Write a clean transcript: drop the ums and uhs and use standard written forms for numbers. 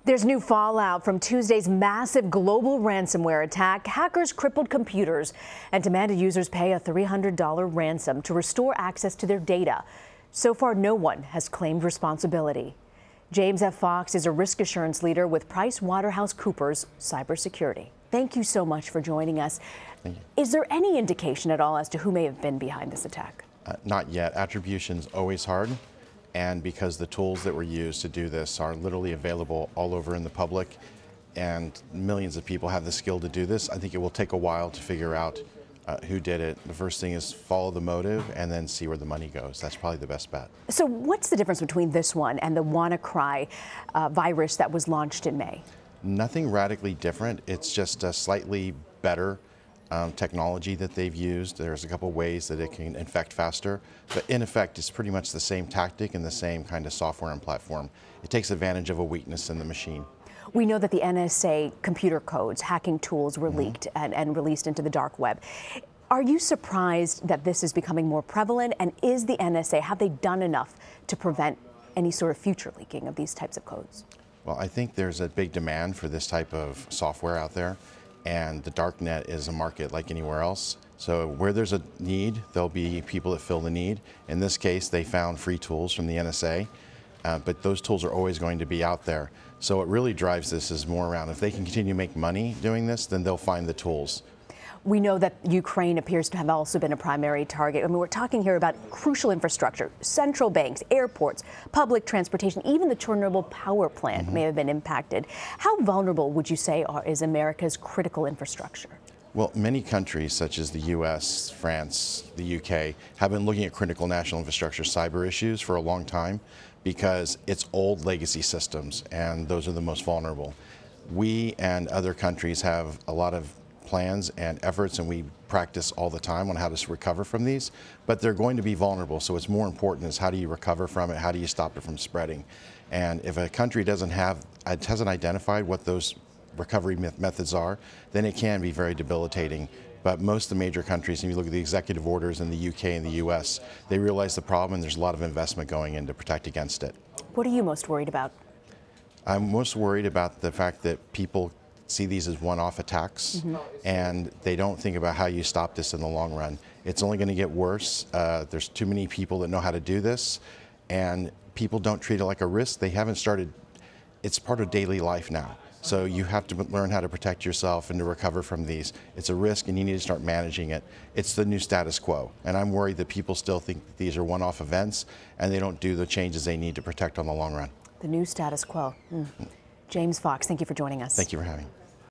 There's new fallout from Tuesday's massive global ransomware attack. Hackers crippled computers and demanded users pay a $300 ransom to restore access to their data. So far, no one has claimed responsibility. James F. Fox is a risk assurance leader with Waterhouse Cybsecurity. Thank you so much for joining us. Thank you. Is there any indication at all as to who may have been behind this attack? Not yet. Attribution's always hard. And because the tools that were used to do this are literally available all over in the public and millions of people have the skill to do this, I think it will take a while to figure out who did it. The first thing is follow the motive and then see where the money goes. That's probably the best bet. So what's the difference between this one and the Wannacry virus that was launched in May? Nothing radically different. It's just a slightly better technology that they've used. There's a couple ways that it can infect faster, but in effect it's pretty much the same tactic and the same kind of software and platform. It takes advantage of a weakness in the machine. We know that the NSA computer codes, hacking tools were leaked and released into the dark web. Are you surprised that this is becoming more prevalent, and is the NSA, have they done enough to prevent any sort of future leaking of these types of codes? Well, I think there's a big demand for this type of software out there. And the dark net is a market like anywhere else. So where there's a need, there'll be people that fill the need. In this case, they found free tools from the NSA, but those tools are always going to be out there. So what really drives this is more around, if they can continue to make money doing this, then they'll find the tools. We know that Ukraine appears to have also been a primary target. I mean, we're talking here about crucial infrastructure, central banks, airports, public transportation, even the Chernobyl power plant may have been impacted. How vulnerable would you say is America's critical infrastructure? Well, many countries such as the US, France, the UK have been looking at critical national infrastructure cyber issues for a long time because it's old legacy systems and those are the most vulnerable. We and other countries have a lot of plans and efforts, and we practice all the time on how to recover from these, but they're going to be vulnerable. So what's more important is how do you recover from it? How do you stop it from spreading? And if a country hasn't identified what those recovery methods are, then it can be very debilitating. But most of the major countries, and you look at the executive orders in the UK and the US, they realize the problem and there's a lot of investment going in to protect against it. What are you most worried about? I'm most worried about the fact that people see these as one-off attacks, and they don't think about how you stop this in the long run. It's only going to get worse. There's too many people that know how to do this, and people don't treat it like a risk. They haven't started. It's part of daily life now. So you have to learn how to protect yourself and to recover from these. It's a risk, and you need to start managing it. It's the new status quo, and I'm worried that people still think that these are one-off events, and they don't do the changes they need to protect on the long run. The new status quo. James Fox, thank you for joining us. Thank you for having me.